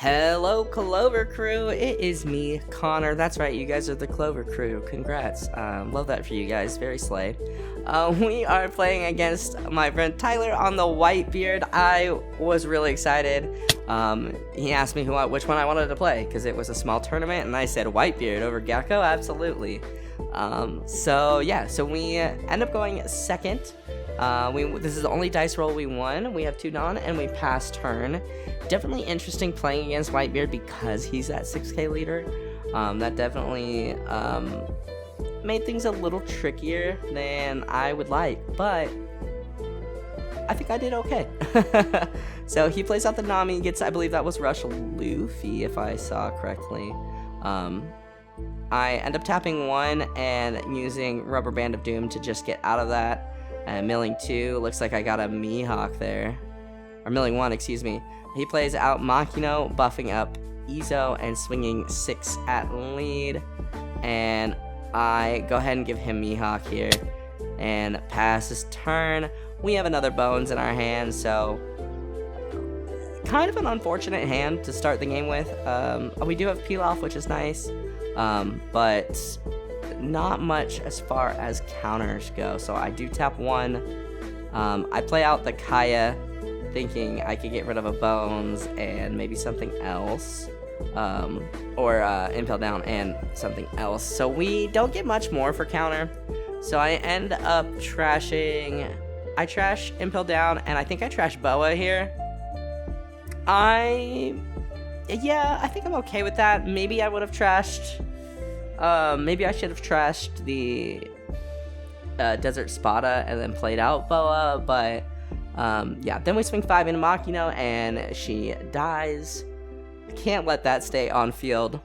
Hello, Clover Crew. It is me, Connor. That's right, you guys are the Clover Crew. Congrats. Love that for you guys. Very slay. We are playing against my friend Tyler on the Whitebeard. I was really excited. He asked me which one I wanted to play because it was a small tournament, and I said Whitebeard over Gecko. Absolutely. So we end up going second. This is the only dice roll we won. We have 2 Dawn and we passed turn. Definitely interesting playing against Whitebeard because he's that 6k leader. That definitely made things a little trickier than I would like, but I think I did okay. So he plays out the Nami, gets, I believe that was Rush Luffy if I saw correctly. I end up tapping 1 and using Rubber Band of Doom to just get out of that. Milling 2, looks like I got a Mihawk there. Or Milling 1, excuse me. He plays out Makino, buffing up Izo, and swinging 6 at lead. And I go ahead and give him Mihawk here. And pass his turn. We have another Bones in our hand, so kind of an unfortunate hand to start the game with. We do have Peel Off, which is nice. But not much as far as counters go. So I do tap 1. I play out the Kaya, thinking I could get rid of a Bones and maybe something else. Or Impel Down and something else. So we don't get much more for counter. So I end up trashing. I trash Impel Down, and I think I trash Boa here. I think I'm okay with that. Maybe I would have trashed. Maybe I should have trashed the Desert Spada and then played out Boa, but then we swing 5 into Makino and she dies. Can't let that stay on field.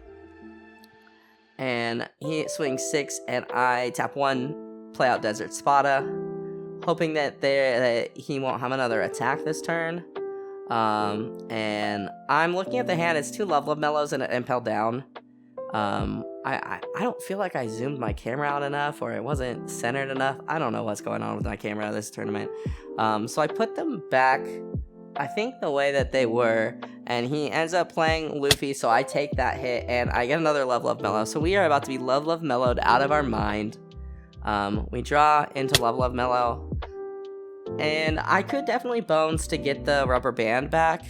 And he swings 6 and I tap 1, play out Desert Spada, hoping that he won't have another attack this turn. And I'm looking at the hand. It's 2 Love Mellows and an Impel Down. I don't feel like I zoomed my camera out enough, or it wasn't centered enough. I don't know what's going on with my camera this tournament. So I put them back, I think the way that they were, and he ends up playing Luffy, so I take that hit, and I get another Love Mellow. So we are about to be Love Mellowed out of our mind. We draw into Love Mellow, and I could definitely Bones to get the Rubber Band back,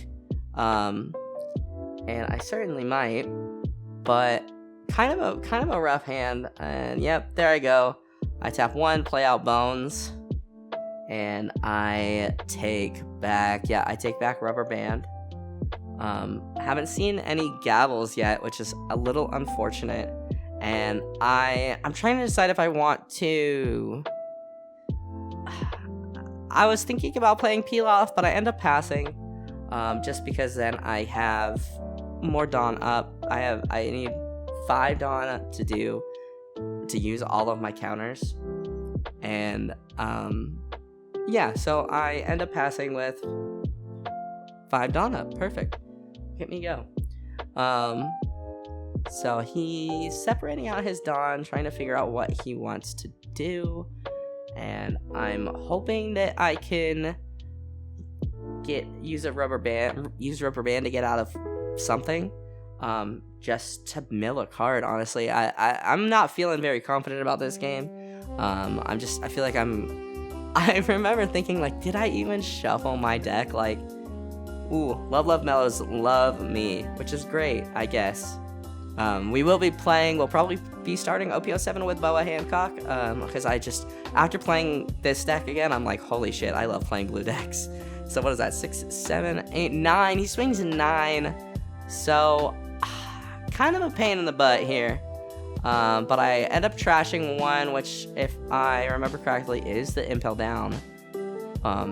and I certainly might, but kind of a rough hand. And yep, there I go. I tap 1, play out Bones, and I take back Rubber Band. Haven't seen any Gavels yet, which is a little unfortunate, and I'm trying to decide if I want to. I was thinking about playing Peel Off, but I end up passing, just because then I have more Dawn up. I need 5 Dawn to use all of my counters, and so I end up passing with 5 Dawn up. Perfect. Hit me go. So he's separating out his Dawn, trying to figure out what he wants to do. And I'm hoping that I can use Rubber Band to get out of something, just to mill a card. Honestly, I'm not feeling very confident about this game. I feel like I remember thinking, like, did I even shuffle my deck? Like, ooh, Love Mellows love me, which is great, I guess. We'll probably be starting OPO7 with Boa Hancock, because after playing this deck again, I'm like, holy shit, I love playing blue decks. So what is that, 6, 7, 8, 9, he swings 9, so kind of a pain in the butt here, but I end up trashing 1, which, if I remember correctly, is the Impel Down,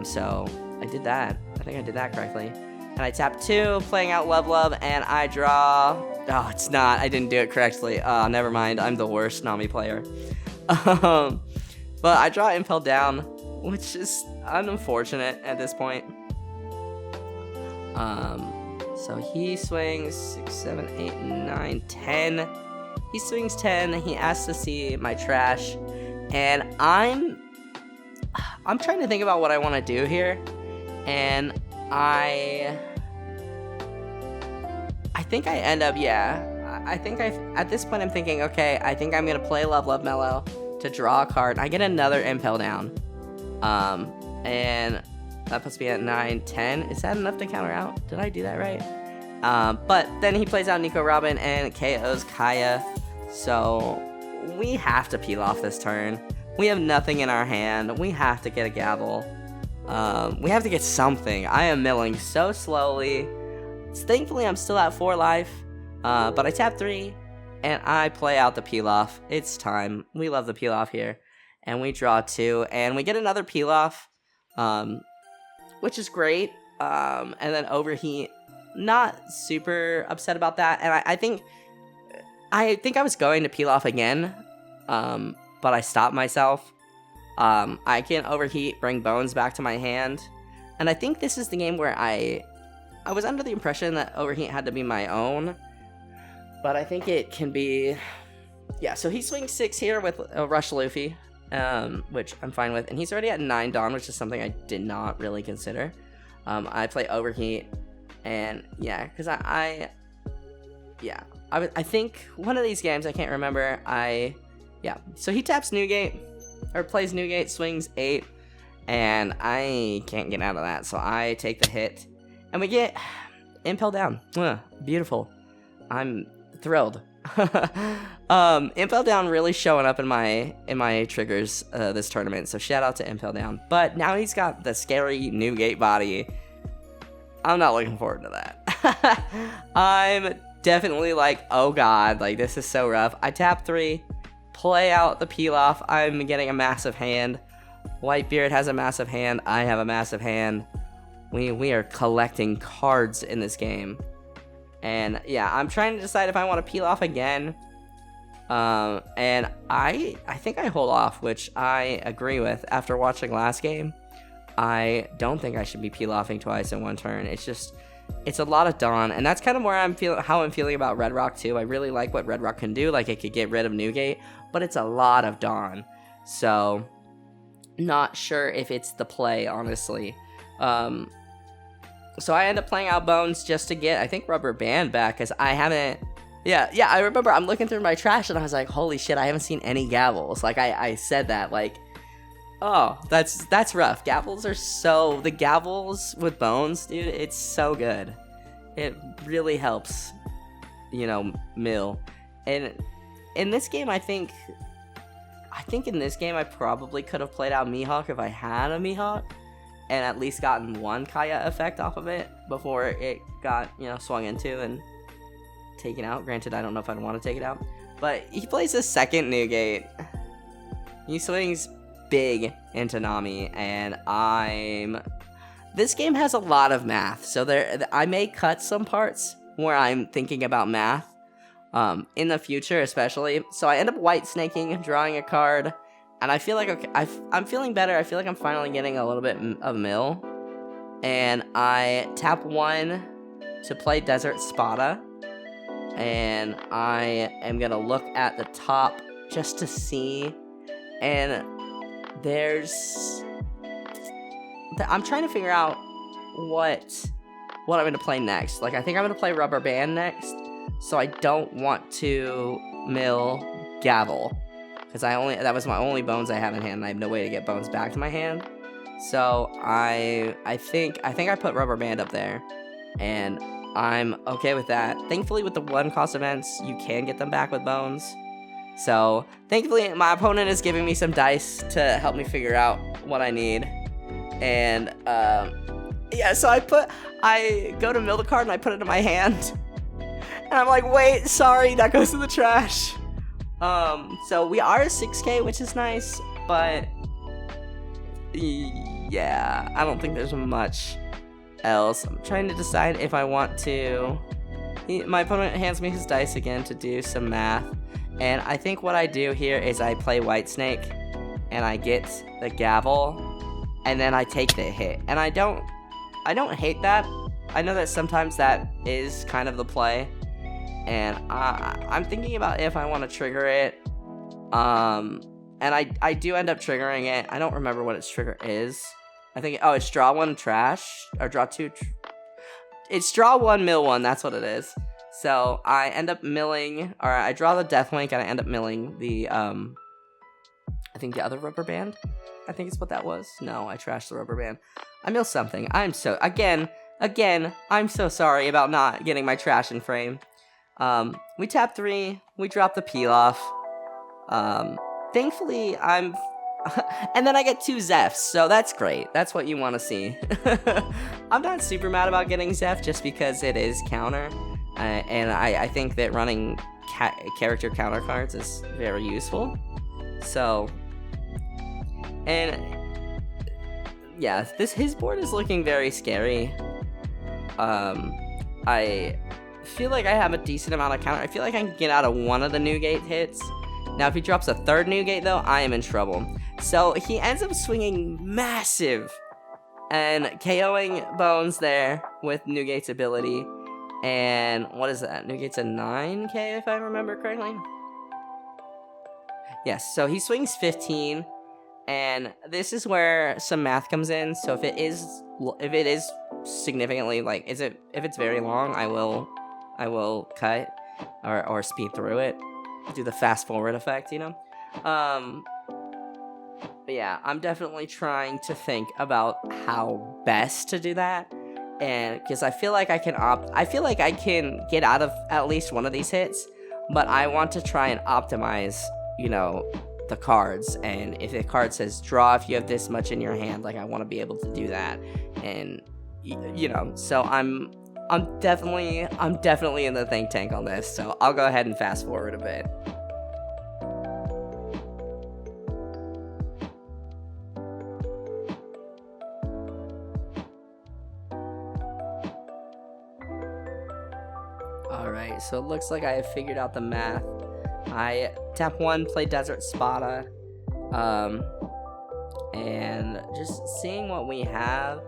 so I did that. I think I did that correctly. And I tap 2, playing out Love, and I draw. Oh, it's not. I didn't do it correctly. Never mind. I'm the worst Nami player. But I draw Impel Down, which is unfortunate at this point. So he swings 6, 7, 8, 9, 10. He swings 10. He asks to see my trash, and I'm trying to think about what I want to do here, and I I think I end up, yeah. I think at this point I'm thinking, okay, I think I'm gonna play Love Love Mellow to draw a card. I get another Impel Down. And that puts me at 9, 10. Is that enough to counter out? Did I do that right? But then he plays out Nico Robin and KOs Kaya. So we have to peel off this turn. We have nothing in our hand. We have to get a Gavel. We have to get something. I am milling so slowly. Thankfully, I'm still at 4 life. But I tap 3 and I play out the peel off. It's time. We love the peel off here. And we draw 2 and we get another peel off. Which is great. And then Overheat. Not super upset about that. And I think I was going to peel off again. But I stopped myself. I can Overheat, bring Bones back to my hand. And I think this is the game where I was under the impression that Overheat had to be my own. But I think it can be... Yeah, so he swings 6 here with a Rush Luffy. Which I'm fine with. And he's already at 9 Dawn, which is something I did not really consider. I play Overheat. And yeah, because I think one of these games, I can't remember, so he taps Newgate, or plays Newgate, swings 8, and I can't get out of that, so I take the hit, and we get Impel Down. Beautiful. I'm thrilled. Impel Down really showing up in my triggers this tournament, so shout out to Impel Down. But now he's got the scary Newgate body. I'm not looking forward to that. I'm definitely like, oh god, like this is so rough. I tap 3, play out the peel off. I'm getting a massive hand. Whitebeard has a massive hand. I have a massive hand. We are collecting cards in this game. And yeah, I'm trying to decide if I want to peel off again. And I think I hold off, which I agree with. After watching last game, I don't think I should be peel offing twice in one turn. It's a lot of Dawn, and that's kind of where how I'm feeling about Red Rock too. I really like what Red Rock can do. Like, it could get rid of Newgate, but it's a lot of Dawn. So, not sure if it's the play, honestly. So I end up playing out Bones just to get, I think, Rubber Band back, because I haven't... Yeah, I remember I'm looking through my trash, and I was like, holy shit, I haven't seen any Gavels. Like, I said that, like... Oh, that's rough. Gavels are so... The Gavels with Bones, dude, it's so good. It really helps, mill. And in this game, I think in this game, I probably could have played out Mihawk if I had a Mihawk, and at least gotten one Kaya effect off of it before it got, swung into and taken out. Granted, I don't know if I'd want to take it out. But he plays a second Newgate. He swings big into Nami, and this game has a lot of math, so I may cut some parts where I'm thinking about math in the future, especially. So I end up white snaking, drawing a card, and I feel like, okay, I'm feeling better. I feel like I'm finally getting a little bit of mill, and I tap 1 to play Desert Spada, and I am gonna look at the top just to see, and I'm trying to figure out what I'm going to play next. Like, I think I'm going to play Rubber Band next, so I don't want to mill Gavel, because that was my only Bones I have in hand, and I have no way to get Bones back to my hand. So I think I put Rubber Band up there, and I'm okay with that. Thankfully, with the 1-cost events, you can get them back with Bones. So, thankfully, my opponent is giving me some dice to help me figure out what I need. And, yeah, so I go to mill the card and I put it in my hand. And I'm like, wait, sorry, that goes to the trash. So we are 6K, which is nice, but yeah, I don't think there's much else. I'm trying to decide if I want to... My opponent hands me his dice again to do some math. And I think what I do here is I play White Snake, and I get the Gavel, and then I take the hit. And I don't hate that. I know that sometimes that is kind of the play, and I'm thinking about if I want to trigger it. And I do end up triggering it. I don't remember what its trigger is. I think it's draw 1 trash, or draw 2. It's draw 1 mill 1. That's what it is. So I end up milling, or I draw the Death Wink, and I end up milling the, I think the other rubber band? I think it's what that was. No, I trashed the rubber band. I mill something. I'm so, again, I'm so sorry about not getting my trash in frame. We tap 3, we drop the peel off. Thankfully, and then I get 2 Zephs, so that's great. That's what you want to see. I'm not super mad about getting Zeph just because it is counter. And I think that running character counter cards is very useful. So, and yeah, his board is looking very scary. I feel like I have a decent amount of counter. I feel like I can get out of one of the Newgate hits. Now, if he drops a 3rd Newgate, though, I am in trouble. So he ends up swinging massive and KOing Bones there with Newgate's ability. And what is that? Newgate's a 9k, if I remember correctly. Yes, so he swings 15, and this is where some math comes in. So if it is significantly, like, if it's very long, I will cut or speed through it, do the fast forward effect, you know. But yeah, I'm definitely trying to think about how best to do that. And because I feel like I can get out of at least one of these hits, but I want to try and optimize, you know, the cards. And if the card says draw if you have this much in your hand, like, I want to be able to do that. And you know, so I'm definitely in the think tank on this. So I'll go ahead and fast forward a bit. Alright, so it looks like I have figured out the math. I tap 1, play Desert Spada, and just seeing what we have.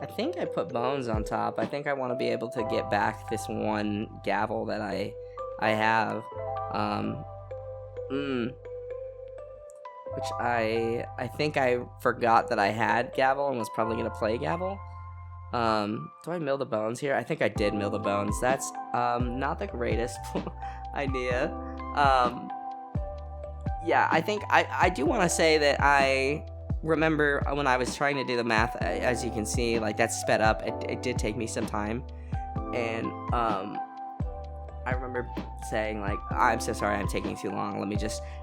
I think I put Bones on top. I think I want to be able to get back this 1 gavel that I have, which I think I forgot that I had gavel and was probably gonna play gavel. Do I mill the Bones here? I think I did mill the Bones. That's, not the greatest idea. Yeah, I think I do want to say that I remember when I was trying to do the math, as you can see, like, that's sped up. It did take me some time. And, I remember saying, like, I'm so sorry I'm taking too long.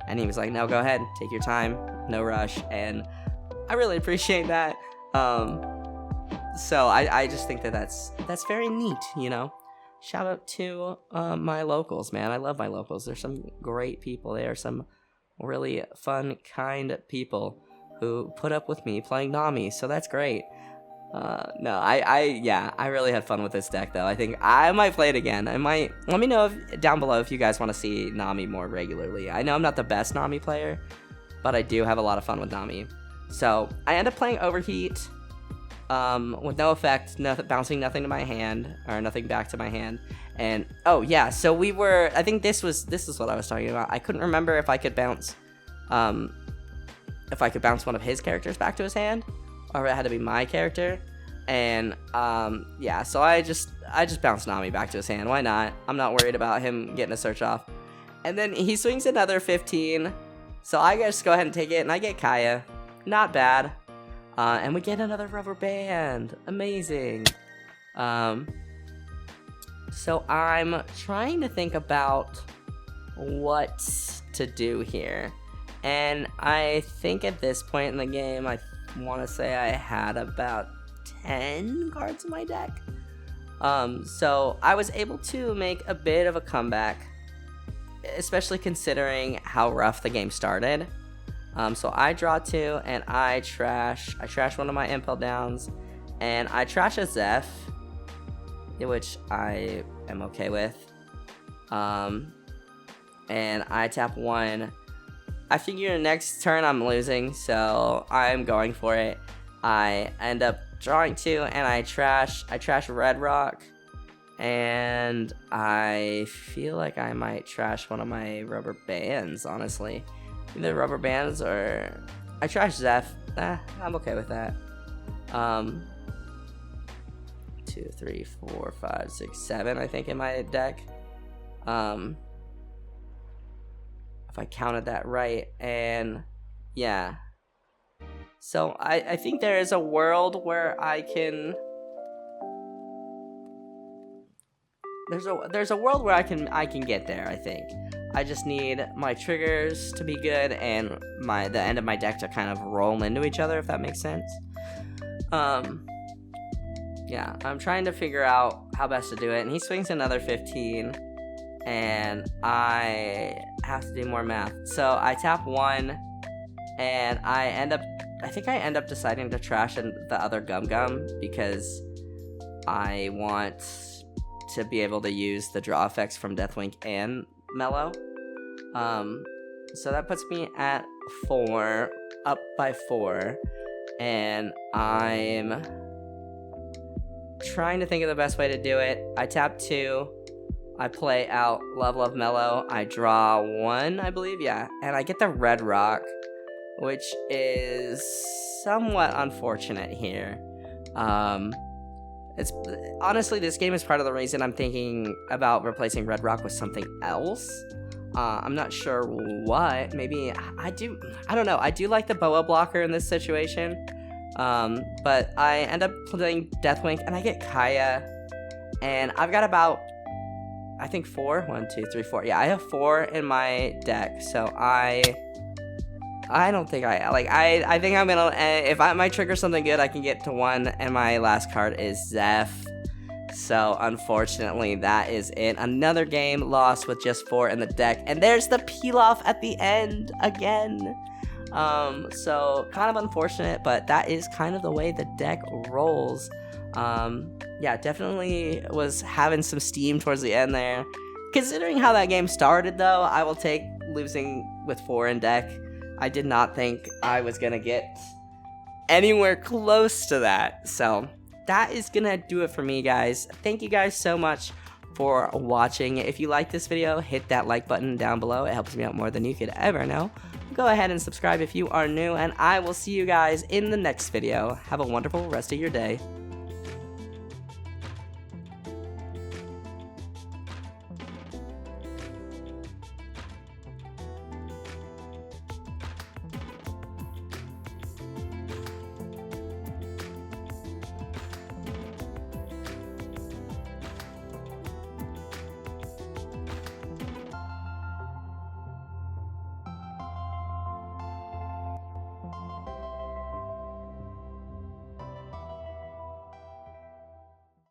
And he was like, no, go ahead. Take your time. No rush. And I really appreciate that. So I just think that's very neat, you know. Shout out to my locals, man. I love my locals. There's some great people there, some really fun, kind people who put up with me playing Nami, so that's great. No, I really had fun with this deck, though. I think I might play it again. Let me know down below if you guys want to see Nami more regularly. I know I'm not the best Nami player, but I do have a lot of fun with Nami. So I end up playing Overheat. With no effect, bouncing nothing to my hand, or nothing back to my hand. And, oh yeah, so I think this is what I was talking about. I couldn't remember if I could bounce one of his characters back to his hand, or if it had to be my character. And, yeah, so I just bounced Nami back to his hand. Why not? I'm not worried about him getting a search off. And then he swings another 15, so I just go ahead and take it, and I get Kaya. Not bad. And we get another rubber band. Amazing. So I'm trying to think about what to do here. And I think at this point in the game, I want to say I had about 10 cards in my deck. So I was able to make a bit of a comeback, especially considering how rough the game started. So I draw 2, and I trash one of my impel downs, and I trash a Zeph, which I am okay with. And I tap 1. I figure next turn I'm losing, so I'm going for it. I end up drawing 2, and I trash Red Rock, and I feel like I might trash one of my rubber bands, honestly. Either rubber bands or I trash Zeph. I'm okay with that. 2, 3, 4, 5, 6, 7, I think, in my deck. If I counted that right, and yeah. So I think there is a world where I can. There's a world where I can get there. I think I just need my triggers to be good and the end of my deck to kind of roll into each other, if that makes sense. Yeah, I'm trying to figure out how best to do it, and he swings another 15, and I have to do more math. So I tap 1, and I think I end up deciding to trash in the other Gum because I want to be able to use the draw effects from Deathwink and Mellow. So that puts me at 4, up by 4, and I'm trying to think of the best way to do it. I tap 2, I play out Love Mellow, I draw 1, I believe, yeah, and I get the red rock, which is somewhat unfortunate here. It's honestly, this game is part of the reason I'm thinking about replacing red rock with something else. I'm not sure what. Maybe I don't know. I do like the boa blocker in this situation. But I end up playing Deathwink, and I get Kaya, and I've got about, I think 4. 1, 2, 3, 4. Yeah, I have 4 in my deck, so I don't think I think I'm gonna, if my trigger something good, I can get to 1, and my last card is Zeph. So unfortunately, that is it. Another game lost with just 4 in the deck, and there's the peel off at the end again. So kind of unfortunate, but that is kind of the way the deck rolls. Yeah, definitely was having some steam towards the end there. Considering how that game started, though, I will take losing with 4 in deck. I did not think I was gonna get anywhere close to that. So that is gonna do it for me, guys. Thank you guys so much for watching. If you like this video, hit that like button down below. It helps me out more than you could ever know. Go ahead and subscribe if you are new, and I will see you guys in the next video. Have a wonderful rest of your day.